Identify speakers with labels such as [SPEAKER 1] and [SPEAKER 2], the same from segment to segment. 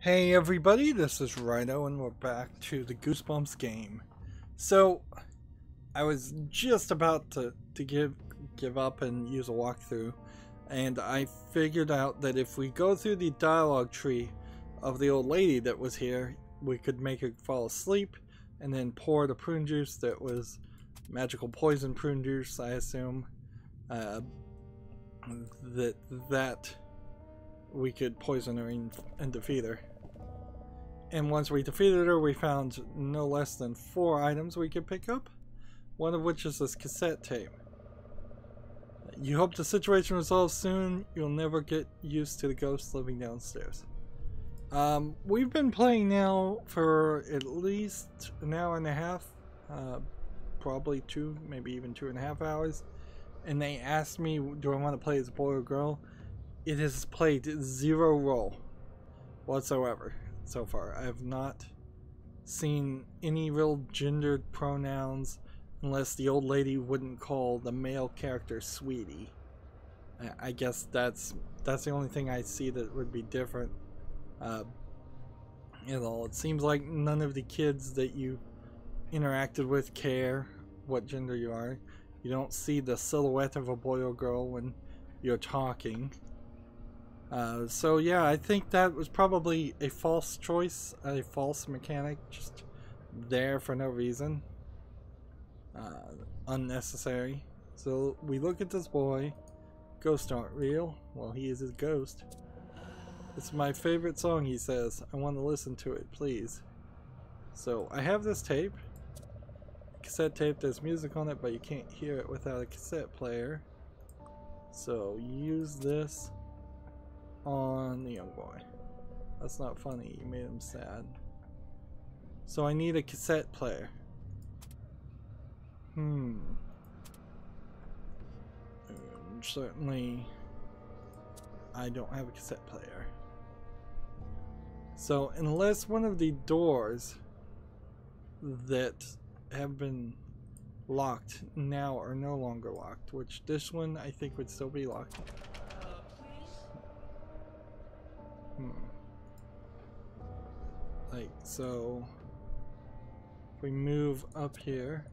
[SPEAKER 1] Hey everybody, this is Rydo and we're back to the Goosebumps game. So, I was just about to give up and use a walkthrough, and I figured out that if we go through the dialogue tree of the old lady that was here, we could make her fall asleep and then pour the prune juice that was magical poison prune juice, I assume, that we could poison her and defeat her. And once we defeated her, we found no less than 4 items we could pick up, one of which is this cassette tape. You hope the situation resolves soon. You'll never get used to the ghosts living downstairs. We've been playing now for at least an hour and a half, probably 2, maybe even 2.5 hours. And they asked me, do I want to play as a boy or girl? It has played 0 role whatsoever. So far, I have not seen any real gendered pronouns, unless the old lady wouldn't call the male character sweetie. I guess that's the only thing I see that would be different. It seems like none of the kids that you interacted with care what gender you are. You don't see the silhouette of a boy or girl when you're talking. So yeah, I think that was probably a false choice, a false mechanic, just there for no reason. Unnecessary. So we look at this boy. Ghosts aren't real. Well, he is a ghost. It's my favorite song, he says. I want to listen to it, please. So I have this tape. Cassette tape, there's music on it, but you can't hear it without a cassette player. So use this on the young boy. That's not funny, you made him sad. So I need a cassette player. Certainly I don't have a cassette player. So unless one of the doors that have been locked now are no longer locked, which this one I think would still be locked. Like so, if we move up here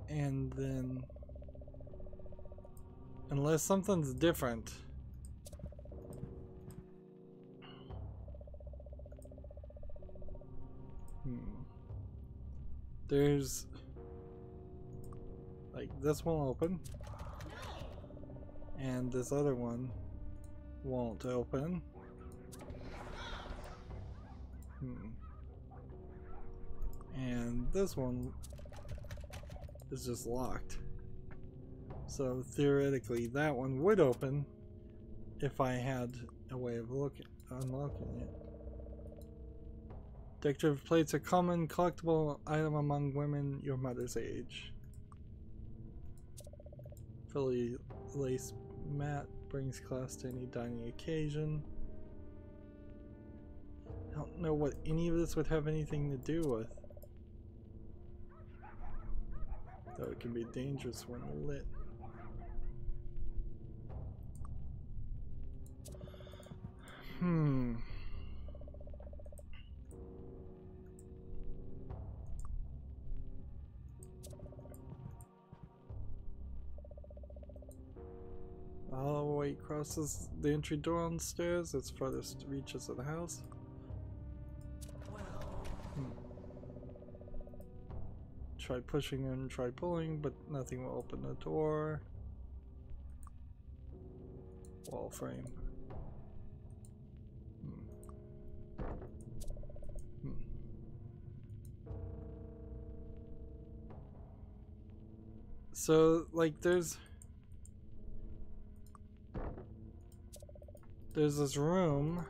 [SPEAKER 1] and then, unless something's different, there's like this won't open and this other one won't open. And this one is just locked. So theoretically that one would open if I had a way of unlocking it. Decorative plates are common collectible item among women your mother's age. Fully lace mat brings class to any dining occasion. I don't know what any of this would have anything to do with. Though it can be dangerous when lit. Hallway crosses the entry door on the stairs. Its farthest reaches of the house. Try pushing and try pulling, but nothing will open the door. Wall frame. So, like, there's this room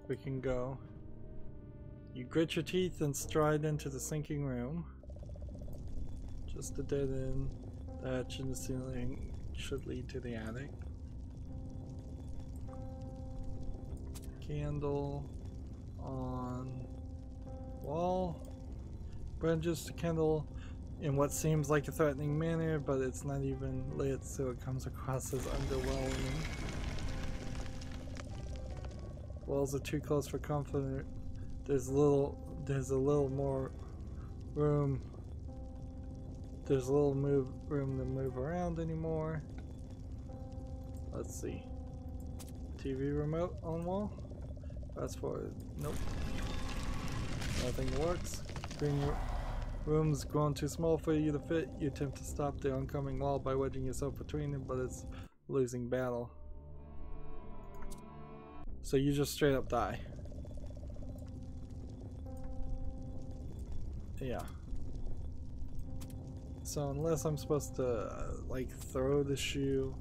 [SPEAKER 1] we can go. You grit your teeth and stride into the sinking room. Just a dead end. The hatch in the ceiling should lead to the attic. Candle on wall. Branches the candle in what seems like a threatening manner, but it's not even lit, so it comes across as underwhelming. Walls are too close for comfort. There's a little more room. There's a little room to move around anymore. Let's see. TV remote on wall. Fast forward. Nope. Nothing works. Green room's grown too small for you to fit. You attempt to stop the oncoming wall by wedging yourself between them, but it's a losing battle. So you just straight up die. Yeah. So unless I'm supposed to like throw the shoe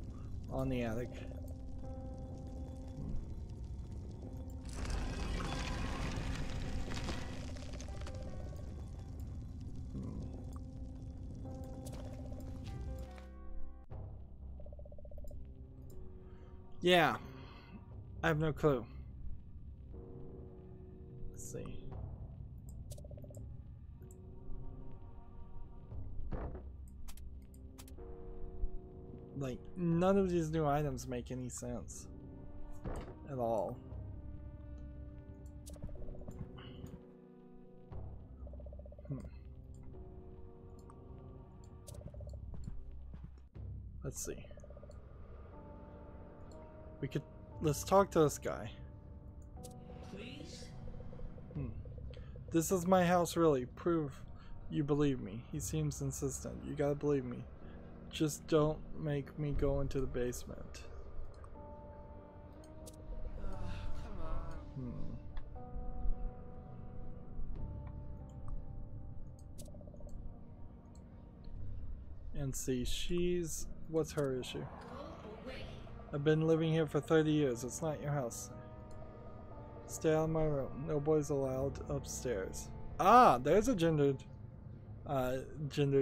[SPEAKER 1] on the attic. Yeah. I have no clue. Let's see. Like, none of these new items make any sense at all. Let's see. Let's talk to this guy.
[SPEAKER 2] Please?
[SPEAKER 1] This is my house, really. Prove you believe me. He seems insistent. You gotta believe me. Just don't make me go into the basement.
[SPEAKER 2] Come on.
[SPEAKER 1] And see, what's her issue?
[SPEAKER 2] Go away.
[SPEAKER 1] I've been living here for 30 years. It's not your house. Stay out of my room. No boys allowed upstairs. Ah, there's a gendered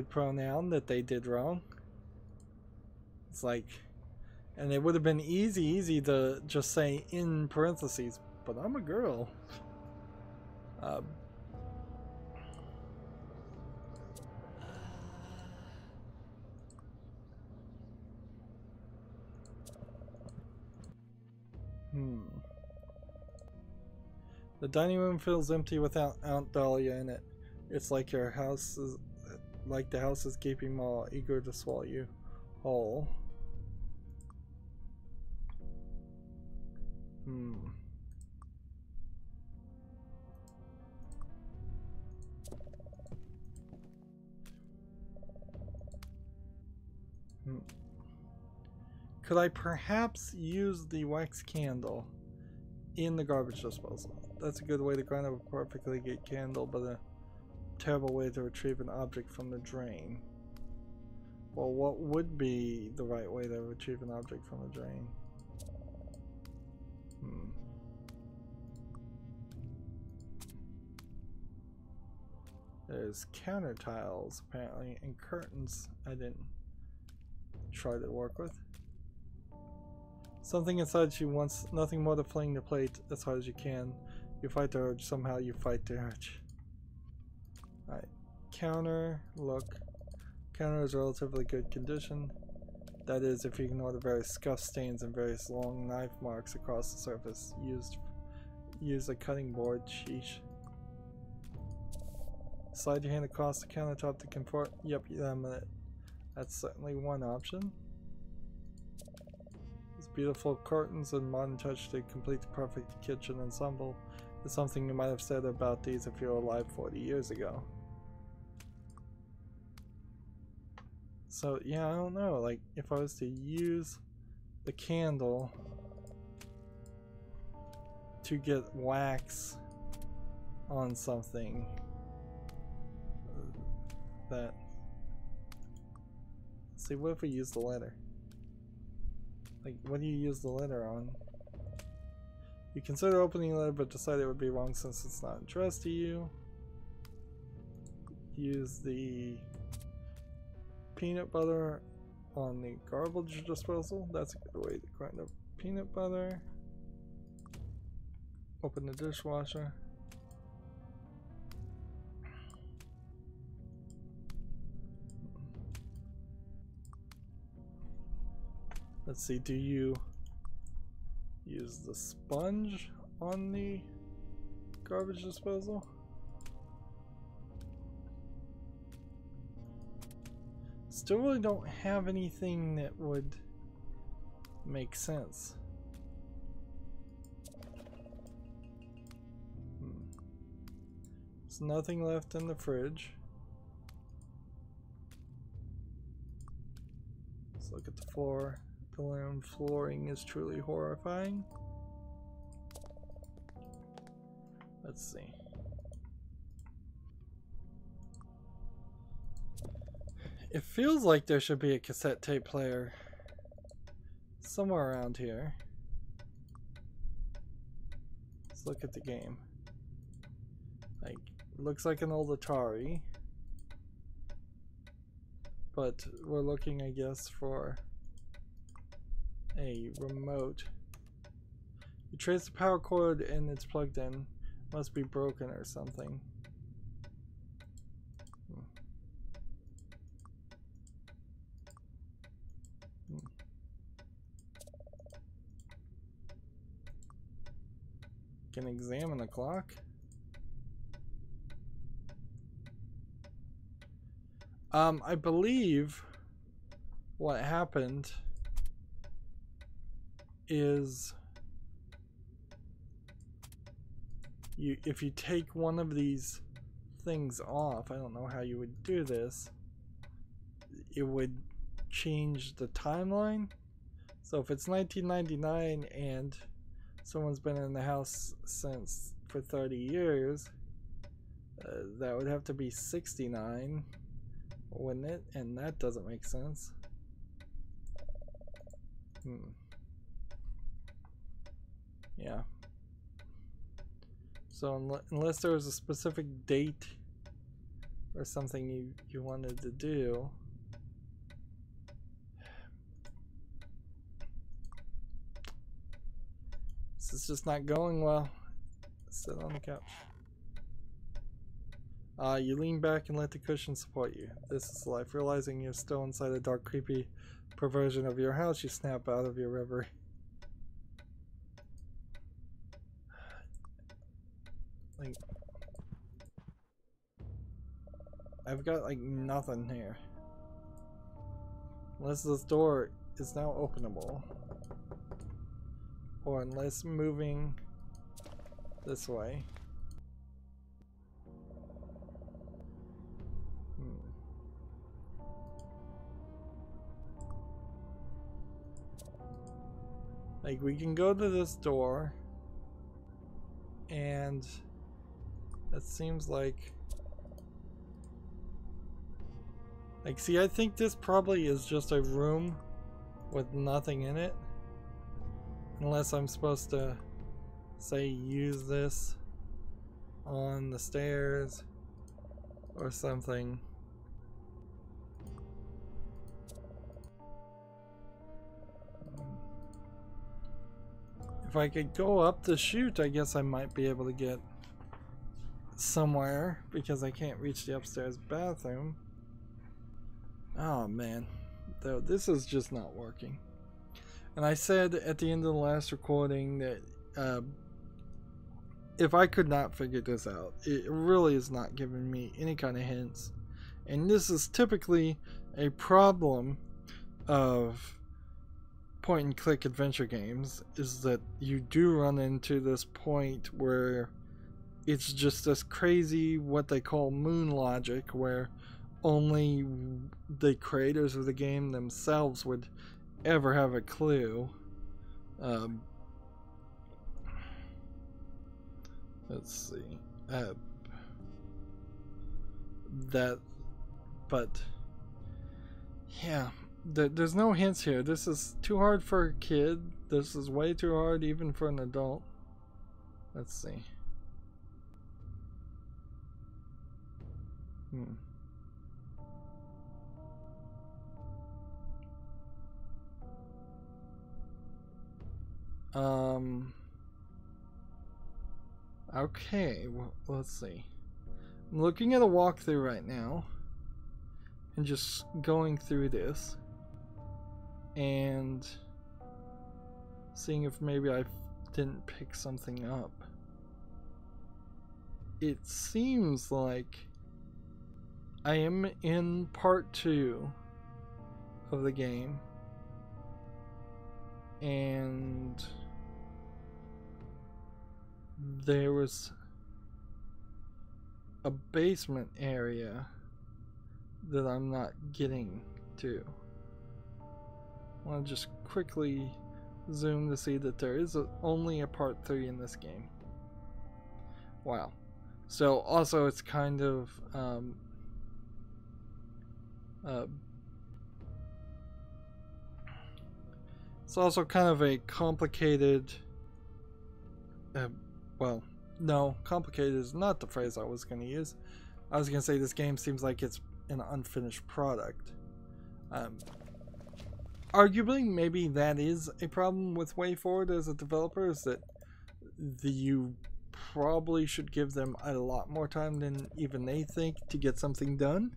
[SPEAKER 1] pronoun that they did wrong. It's like, and it would have been easy to just say in parentheses, but I'm a girl. The dining room feels empty without Aunt Dahlia in it. It's like the house is gaping maw, eager to swallow you whole. Could I perhaps use the wax candle in the garbage disposal? That's a good way to grind up a perfectly good candle, but a terrible way to retrieve an object from the drain. Well, what would be the right way to retrieve an object from the drain? There's counter tiles, apparently, and curtains I didn't try to work with. Something inside you wants nothing more than fling the plate as hard as you can. You fight the urge, somehow you fight the urge. Alright, counter, look. Counter is relatively good condition. That is, if you ignore the various scuff stains and various long knife marks across the surface. Use a cutting board, sheesh. Slide your hand across the countertop to confront. Yep, that's certainly one option. These beautiful curtains and modern touch to complete the perfect kitchen ensemble is something you might have said about these if you were alive 40 years ago. So yeah, I don't know, like if I was to use the candle to get wax on something that, let's see, what if we use the letter? Like, what do you use the letter on? You consider opening the letter but decide it would be wrong since it's not addressed to you. Use the peanut butter on the garbage disposal. That's a good way to grind up peanut butter. Open the dishwasher. Let's see, do you use the sponge on the garbage disposal? Still really don't have anything that would make sense. There's nothing left in the fridge. Let's look at the floor. The linen flooring is truly horrifying. Let's see. It feels like there should be a cassette tape player somewhere around here. Let's look at the game. Like, looks like an old Atari. But we're looking, I guess, for a remote. You trace the power cord and it's plugged in. Must be broken or something. Can examine the clock. I believe what happened is if you take one of these things off, I don't know how you would do this, it would change the timeline. So if it's 1999 and someone's been in the house for 30 years, that would have to be 69, wouldn't it? And that doesn't make sense. Yeah. So unless there was a specific date or something you wanted to do, this is just not going well. Sit on the couch. You lean back and let the cushion support you. This is life. Realizing you're still inside a dark, creepy perversion of your house, you snap out of your reverie. Like, I've got like nothing here. Unless this door is now openable. Or unless moving this way. Like, we can go to this door, and it seems like, see, I think this probably is just a room with nothing in it, unless I'm supposed to, say, use this on the stairs or something. If I could go up the chute, I guess I might be able to get somewhere, because I can't reach the upstairs bathroom. Oh man, though, this is just not working. And I said at the end of the last recording that if I could not figure this out, it really is not giving me any kind of hints. And this is typically a problem of point and click adventure games, is that you do run into this point where it's just this crazy, what they call moon logic, where only the creators of the game themselves would ever have a clue. Let's see. But yeah. There's no hints here. This is too hard for a kid. This is way too hard even for an adult. Let's see. Okay, well, let's see. I'm looking at a walkthrough right now and just going through this and seeing if maybe I didn't pick something up. It seems like I am in part 2 of the game, and there was a basement area that I'm not getting to. I want to just quickly zoom to see that there is only a part 3 in this game. Wow. So also it's kind of it's also kind of a complicated well, no, complicated is not the phrase I was going to use. I was going to say this game seems like it's an unfinished product. Arguably, maybe that is a problem with WayForward as a developer, is that you probably should give them a lot more time than even they think to get something done.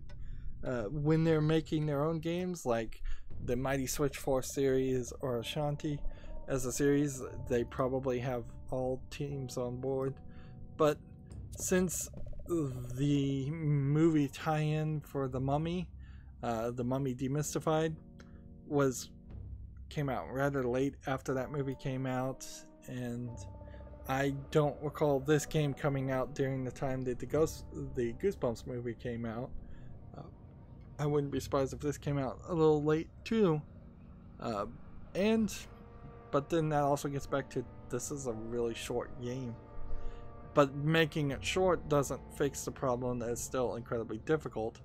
[SPEAKER 1] When they're making their own games, like the Mighty Switch Force series or Ashanti as a series, they probably have all teams on board. But since the movie tie-in for The Mummy Demystified, came out rather late after that movie came out, and I don't recall this game coming out during the time that the Goosebumps movie came out. I wouldn't be surprised if this came out a little late too. But then that also gets back to, this is a really short game. But making it short doesn't fix the problem that is still incredibly difficult.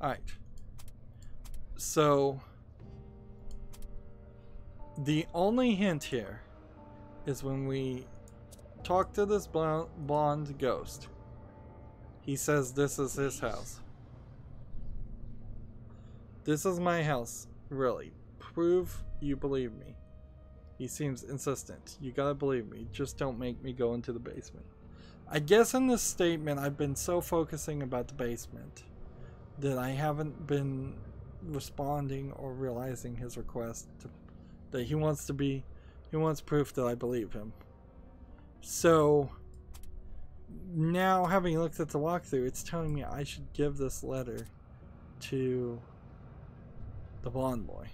[SPEAKER 1] Alright. So, the only hint here is when we talk to this blonde ghost. He says this is his house. This is my house, really. Prove you believe me. He seems insistent. You gotta believe me. Just don't make me go into the basement. I guess in this statement I've been so focusing about the basement that I haven't been responding or realizing his request that he wants proof that I believe him. So now, having looked at the walkthrough, it's telling me I should give this letter to the blonde boy.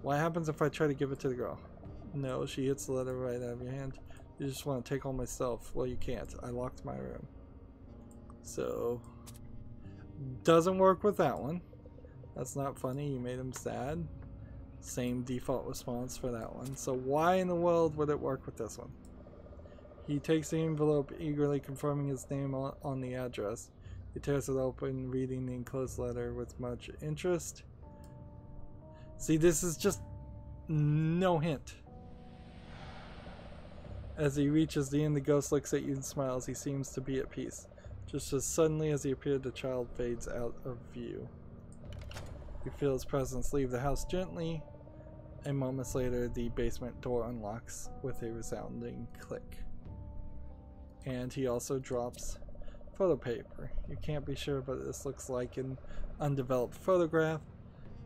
[SPEAKER 1] What happens if I try to give it to the girl? No, she hits the letter right out of your hand. You just want to take all my stuff. Well, you can't. I locked my room. So, doesn't work with that one. That's not funny. You made him sad. Same default response for that one. So why in the world would it work with this one? He takes the envelope, eagerly confirming his name on the address. He tears it open, reading the enclosed letter with much interest. See, this is just no hint. As he reaches the end, the ghost looks at you and smiles. He seems to be at peace. Just as suddenly as he appeared, the child fades out of view. You feel his presence leave the house gently, and moments later, the basement door unlocks with a resounding click. And he also drops photo paper. You can't be sure, but this looks like an undeveloped photograph.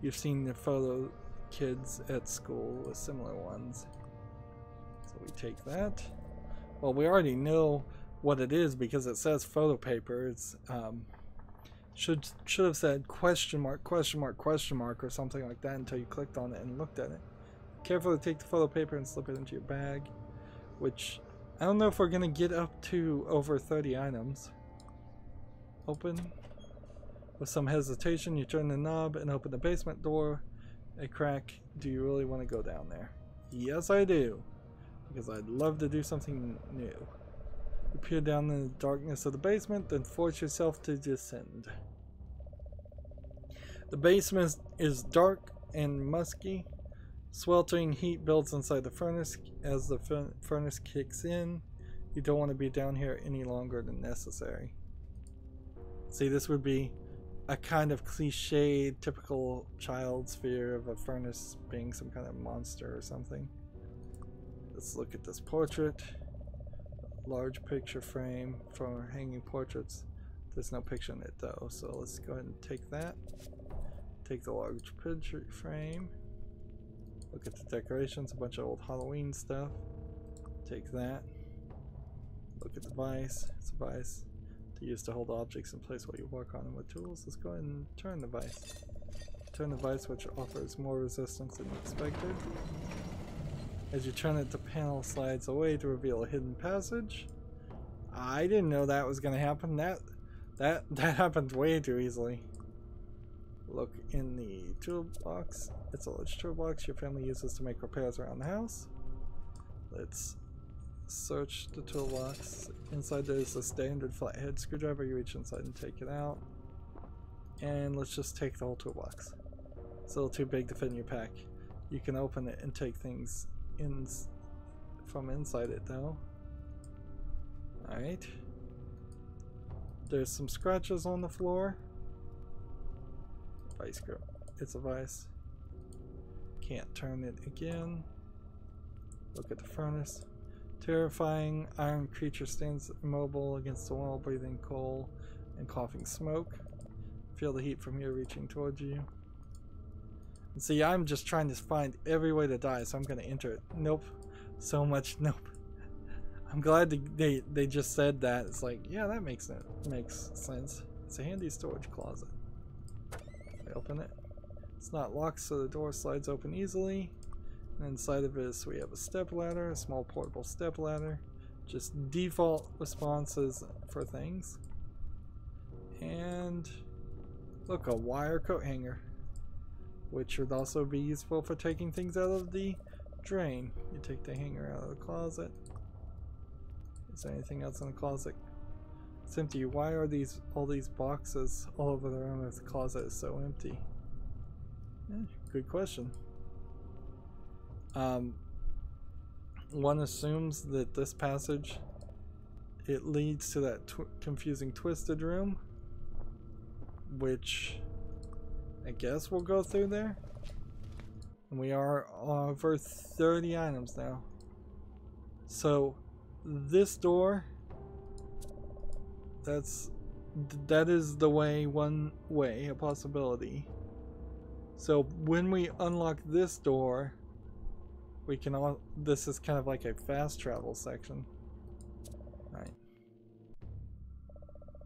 [SPEAKER 1] You've seen the photo kids at school with similar ones. So we take that. Well, we already know what it is because it says photo paper. It's should have said question mark or something like that until you clicked on it and looked at it. Carefully take the photo paper and slip it into your bag, which I don't know if we're gonna get up to over 30 items. Open. With some hesitation, you turn the knob and open the basement door. A crack. Do you really want to go down there? Yes, I do. Because I'd love to do something new. You peer down in the darkness of the basement, then force yourself to descend. The basement is dark and musky. Sweltering heat builds inside the furnace. As the furnace kicks in, you don't want to be down here any longer than necessary. See, this would be a kind of cliched, typical child's fear of a furnace being some kind of monster or something. Let's look at this portrait. Large picture frame for hanging portraits. There's no picture in it though, so let's go ahead and take that. Take the large picture frame. Look at the decorations, a bunch of old Halloween stuff. Take that. Look at the vise. It's a vise to use to hold objects in place while you work on them with tools. Let's go ahead and turn the vise. Turn the vise, which offers more resistance than expected. As you turn it, the panel slides away to reveal a hidden passage. I didn't know that was going to happen. That happened way too easily. Look in the toolbox. It's a large toolbox your family uses to make repairs around the house. Let's search the toolbox. Inside there's a standard flathead screwdriver. You reach inside and take it out. And let's just take the whole toolbox. It's a little too big to fit in your pack. You can open it and take things from inside it though. Alright. There's some scratches on the floor. Vice grip. It's a vice. Can't turn it again. Look at the furnace. Terrifying iron creature stands immobile against the wall, breathing coal and coughing smoke. Feel the heat from here reaching towards you. And see, I'm just trying to find every way to die, so I'm going to enter it. Nope. So much nope. I'm glad they just said that. It's like, yeah, that makes sense. It's a handy storage closet. I open it. It's not locked, so the door slides open easily. And inside of it, we have a step ladder, a small portable step ladder. Just default responses for things. And look, a wire coat hanger, which would also be useful for taking things out of the drain. You take the hanger out of the closet. Is there anything else in the closet? It's empty. Why are all these boxes all over the room if the closet is so empty? Good question. One assumes that this passage, it leads to that confusing twisted room, which I guess we'll go through there. And we are over 30 items now. So this door, that is the one way, a possibility. So when we unlock this door, we can this is kind of like a fast travel section. Alright.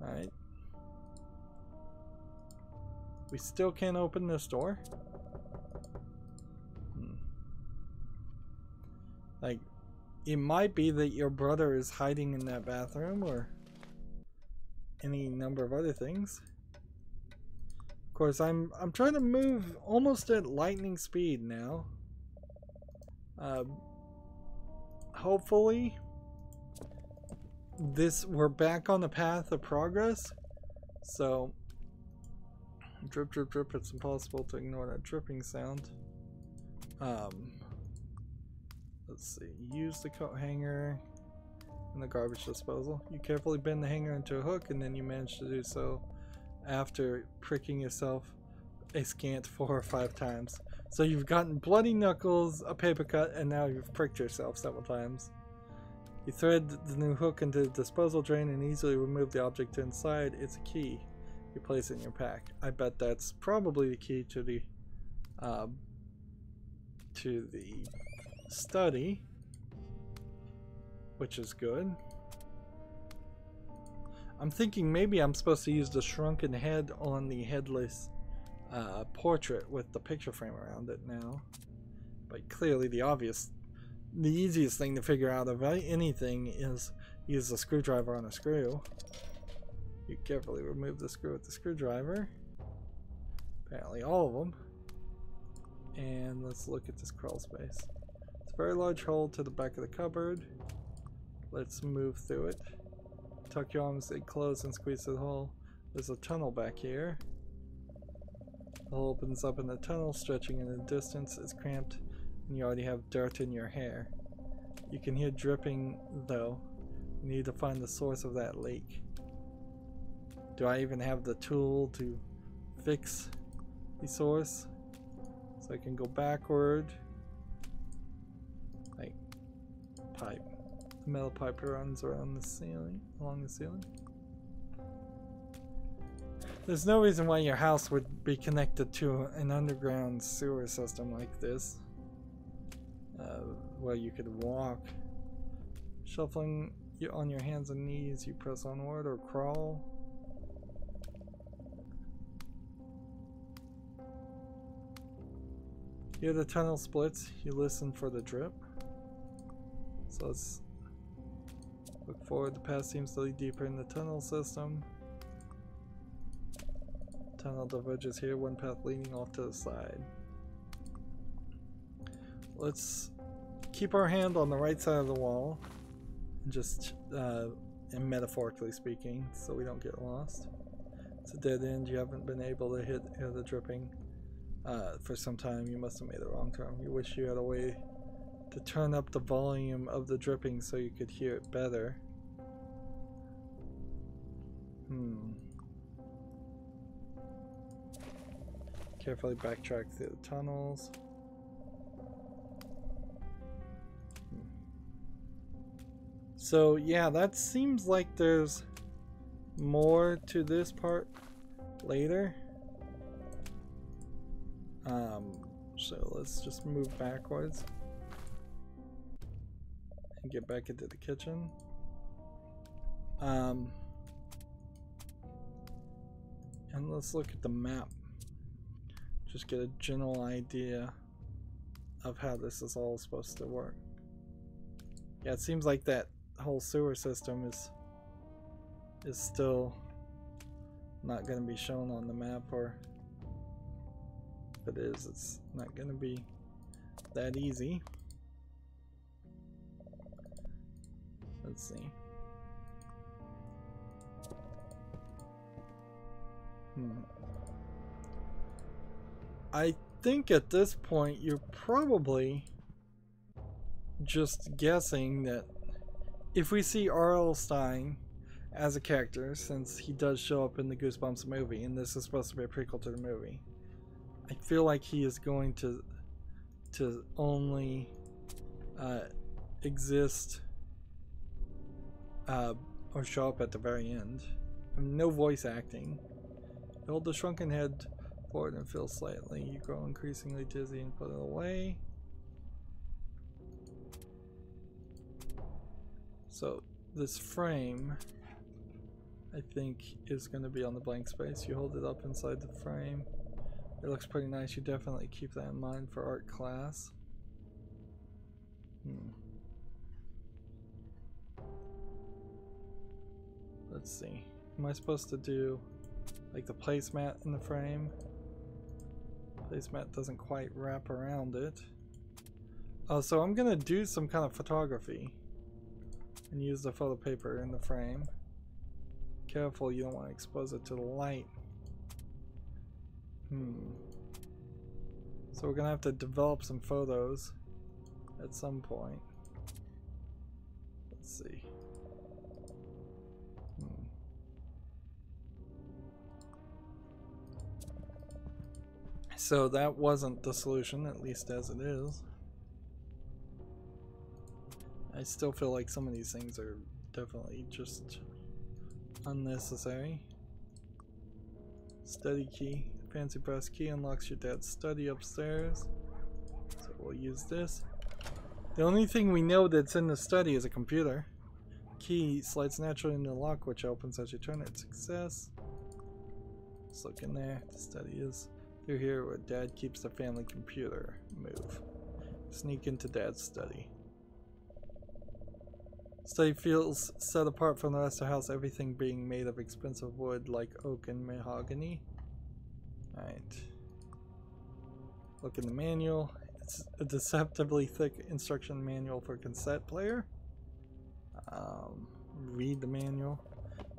[SPEAKER 1] Alright. We still can't open this door. Like, it might be that your brother is hiding in that bathroom or any number of other things. Of course, I'm trying to move almost at lightning speed now. Hopefully we're back on the path of progress. So drip drip drip, it's impossible to ignore that dripping sound. Let's see, use the coat hanger and the garbage disposal. You carefully bend the hanger into a hook, and then you manage to do so after pricking yourself a scant 4 or 5 times. So you've gotten bloody knuckles, a paper cut, and now you've pricked yourself several times. You thread the new hook into the disposal drain and easily remove the object inside. It's a key. You place it in your pack. I bet that's probably the key to the study, which is good. I'm thinking maybe I'm supposed to use the shrunken head on the headless portrait with the picture frame around it now. But clearly the easiest thing to figure out of anything is use a screwdriver on a screw. You carefully remove the screw with the screwdriver. Apparently all of them. And let's look at this crawl space. It's a very large hole to the back of the cupboard. Let's move through it. Tuck your arms in close and squeeze through the hole. There's a tunnel back here. The hole opens up in the tunnel, stretching in the distance. It's cramped, and you already have dirt in your hair. You can hear dripping, though. You need to find the source of that leak. Do I even have the tool to fix the source? So I can go backward. Like, pipe. The metal pipe runs around the ceiling, along the ceiling. There's no reason why your house would be connected to an underground sewer system like this. where you could walk. Shuffling on your hands and knees, you press onward or crawl. Here the tunnel splits, you listen for the drip. So let's look forward. The path seems to lead deeper in the tunnel system. Tunnel diverges here, one path leading off to the side. Let's keep our hand on the right side of the wall, just and metaphorically speaking, so we don't get lost. It's a dead end. You haven't been able to hear the dripping for some time. You must have made the wrong turn. You wish you had a way to turn up the volume of the dripping so you could hear it better. Carefully backtrack through the tunnels. So yeah, that seems like there's more to this part later. So let's just move backwards and get back into the kitchen. And let's look at the map. Just get a general idea of how this is all supposed to work. Yeah, it seems like that whole sewer system is still not going to be shown on the map, or if it is, it's not going to be that easy. Let's see. I think at this point you're probably just guessing that if we see R.L. Stine as a character, since he does show up in the Goosebumps movie, and this is supposed to be a prequel to the movie, I feel like he is going to only exist or show up at the very end. No voice acting. Hold the shrunken head forward and feel slightly. You grow increasingly dizzy and put it away. So this frame, I think, is going to be on the blank space. You hold it up inside the frame. It looks pretty nice. You definitely keep that in mind for art class. Let's see. Am I supposed to do like the placemat in the frame? Placemat doesn't quite wrap around it. Oh, so I'm gonna do some kind of photography and use the photo paper in the frame. Careful, you don't want to expose it to the light. So we're gonna have to develop some photos at some point. Let's see. So that wasn't the solution, at least as it is. I still feel like some of these things are definitely just unnecessary. Study key. Fancy brass key unlocks your dad's study upstairs. So we'll use this. The only thing we know that's in the study is a computer. Key slides naturally into the lock, which opens as you turn it. Success. Let's look in there. The study is through here where Dad keeps the family computer. Move. Sneak into Dad's study. Study feels set apart from the rest of the house, everything being made of expensive wood like oak and mahogany. Alright. Look in the manual. It's a deceptively thick instruction manual for a cassette player. Read the manual.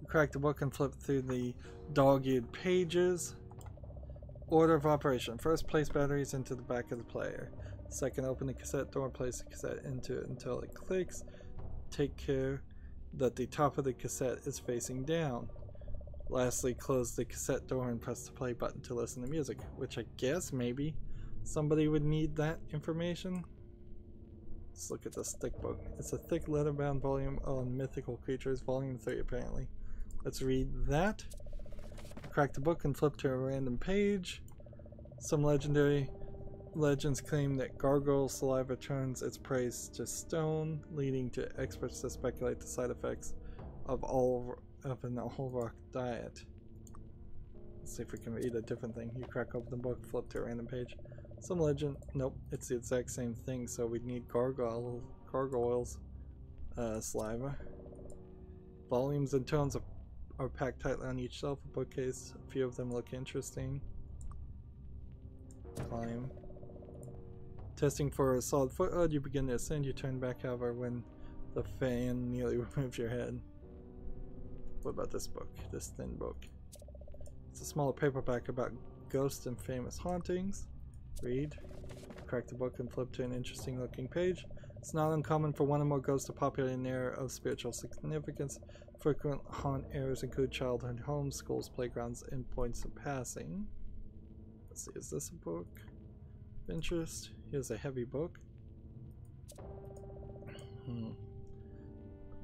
[SPEAKER 1] You crack the book and flip through the dog-eared pages. Order of operation. First, place batteries into the back of the player. Second, open the cassette door and place the cassette into it until it clicks. Take care that the top of the cassette is facing down. Lastly, close the cassette door and press the play button to listen to music, which I guess maybe somebody would need that information. Let's look at this thick book. It's a thick leather-bound volume on mythical creatures, volume 3 apparently. Let's read that. Crack the book and flip to a random page. Some legendary Legends claim that gargoyle saliva turns its prey to stone, leading to experts to speculate the side effects of an all-rock diet. Let's see if we can read a different thing. You crack open the book, flip to a random page. Some legend. Nope, it's the exact same thing, so we'd need gargoyles saliva. Volumes and tomes are packed tightly on each shelf of bookcase. A few of them look interesting. Climb. Testing for a solid foothold, you begin to ascend. You turn back, however, when the fan nearly removes your head. What about this book? This thin book. It's a smaller paperback about ghosts and famous hauntings. Read. Crack the book and flip to an interesting looking page. It's not uncommon for one or more ghosts to populate an area of spiritual significance. Frequent haunt areas include childhood homes, schools, playgrounds, and points of passing. Let's see, is this a book of interest? Here's a heavy book.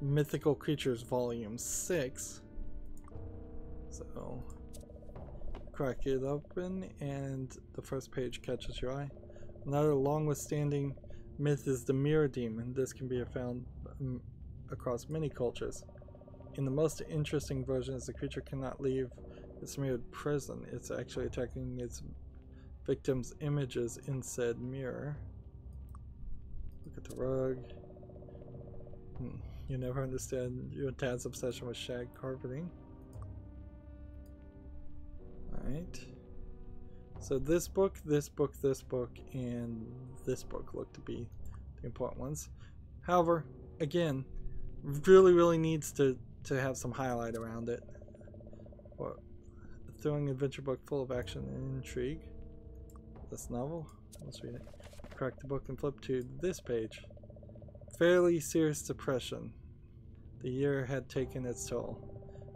[SPEAKER 1] Mythical Creatures Volume 6. So, crack it open and the first page catches your eye. Another long-withstanding myth is the mirror demon. This can be found across many cultures. In the most interesting versions, the creature cannot leave its mirrored prison. It's actually attacking its victims' images in said mirror. Look at the rug. You never understand your dad's obsession with shag carpeting. Alright. So this book, this book, this book, and this book look to be the important ones. However, again, really needs to have some highlight around it. Or a thrilling adventure book full of action and intrigue. This novel. Let's read it. Crack the book and flip to this page. Fairly serious depression. The year had taken its toll.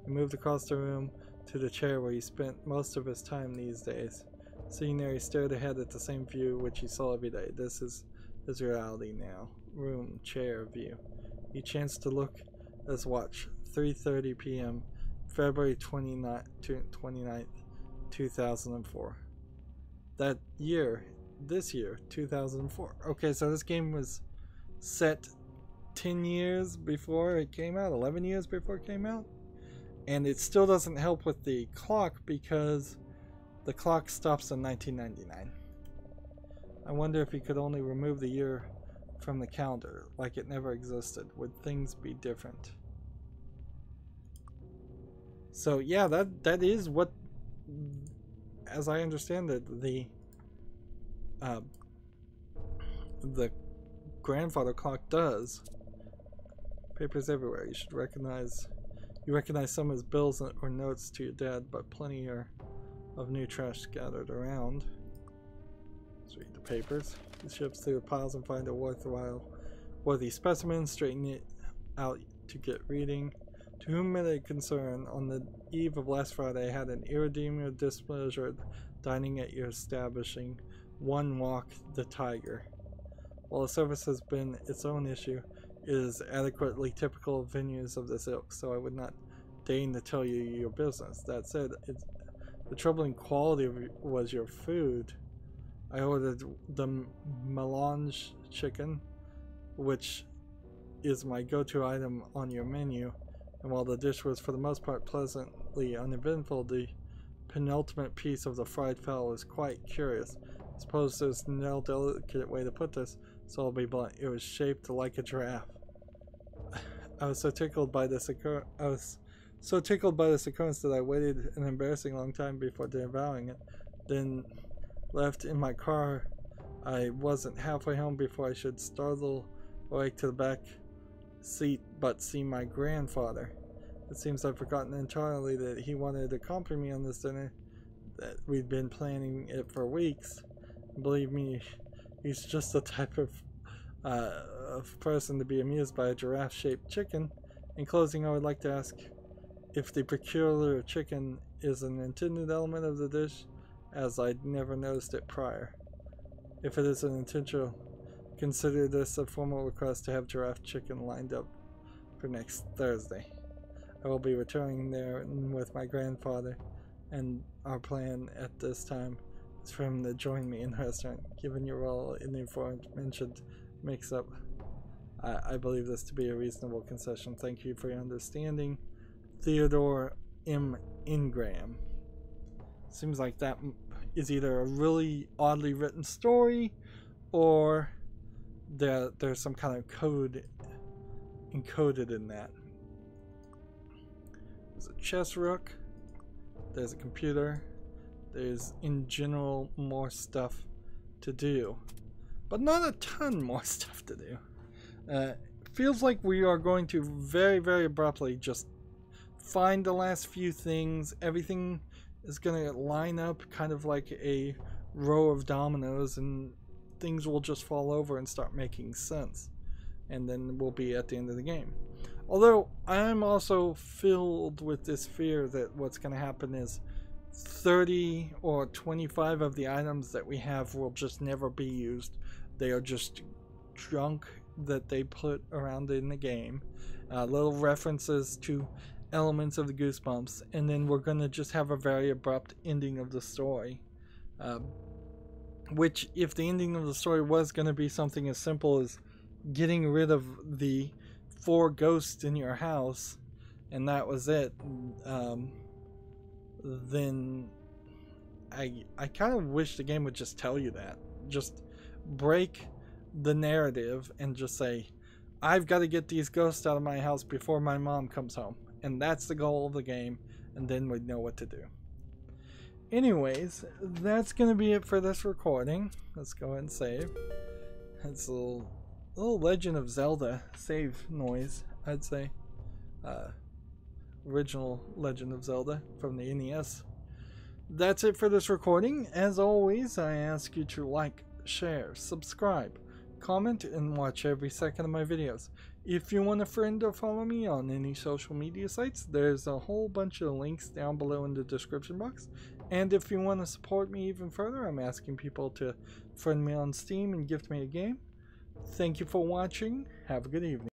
[SPEAKER 1] He moved across the room to the chair where he spent most of his time these days. Sitting there, he stared ahead at the same view which he saw every day. This is his reality now. Room, chair, view. He chanced to look at his watch. 3:30 p.m. February 29th, 2004. That year, this year, 2004. Okay, so this game was set 10 years before it came out, 11 years before it came out. And it still doesn't help with the clock because the clock stops in 1999. I wonder if you could only remove the year from the calendar, like it never existed. Would things be different? So yeah, that is what, as I understand it, the grandfather clock does. Papers everywhere. You should recognize. You recognize some of his bills or notes to your dad, but plenty of new trash scattered around. Let's read the papers. He shifts through the piles and find a worthy specimen, straighten it out to get reading. To whom may it concern, on the eve of last Friday, I had an irredeemable displeasure at dining at your establishing. One Walk the Tiger. While the service has been its own issue, it is adequately typical of venues of this ilk, so I would not deign to tell you your business. That said, the troubling quality was your food. I ordered the melange chicken, which is my go-to item on your menu, and while the dish was for the most part pleasantly uneventful, the penultimate piece of the fried fowl was quite curious. I suppose there's no delicate way to put this, so I'll be blunt. It was shaped like a giraffe. I was so tickled by this occurrence that I waited an embarrassing long time before devouring it, then left in my car. I wasn't halfway home before I should startle awake to the back seat but see my grandfather. It seems I've forgotten entirely that he wanted to accompany me on this dinner, that we'd been planning it for weeks. Believe me, he's just the type of person to be amused by a giraffe-shaped chicken. In closing, I would like to ask if the peculiar chicken is an intended element of the dish, as I'd never noticed it prior. If it is an intentional, consider this a formal request to have giraffe chicken lined up for next Thursday. I will be returning there with my grandfather, and our plan at this time It's for him to join me in the restaurant, given your role in the aforementioned mix-up. I believe this to be a reasonable concession. Thank you for your understanding. Theodore M. Ingram. Seems like that is either a really oddly written story or there's some kind of code encoded in that. There's a chess rook. There's a computer. There's, in general, more stuff to do. But not a ton more stuff to do. Feels like we are going to very, very abruptly just find the last few things. Everything is going to line up kind of like a row of dominoes, and things will just fall over and start making sense. And then we'll be at the end of the game. Although I'm also filled with this fear that what's going to happen is 30 or 25 of the items that we have will just never be used. They are just junk that they put around in the game. Little references to elements of the Goosebumps, and then we're going to just have a very abrupt ending of the story. Which, if the ending of the story was going to be something as simple as getting rid of the 4 ghosts in your house, and that was it, then I kind of wish the game would just tell you that. Just break the narrative and just say, I've got to get these ghosts out of my house before my mom comes home. And that's the goal of the game, and then we'd know what to do. Anyways, that's going to be it for this recording. Let's go ahead and save. It's a little Legend of Zelda save noise, I'd say. Original Legend of Zelda from the NES. That's it for this recording. As always, I ask you to like, share, subscribe, comment, and watch every second of my videos. If you want a friend or follow me on any social media sites, there's a whole bunch of links down below in the description box. And if you want to support me even further, I'm asking people to friend me on Steam and gift me a game. Thank you for watching. Have a good evening.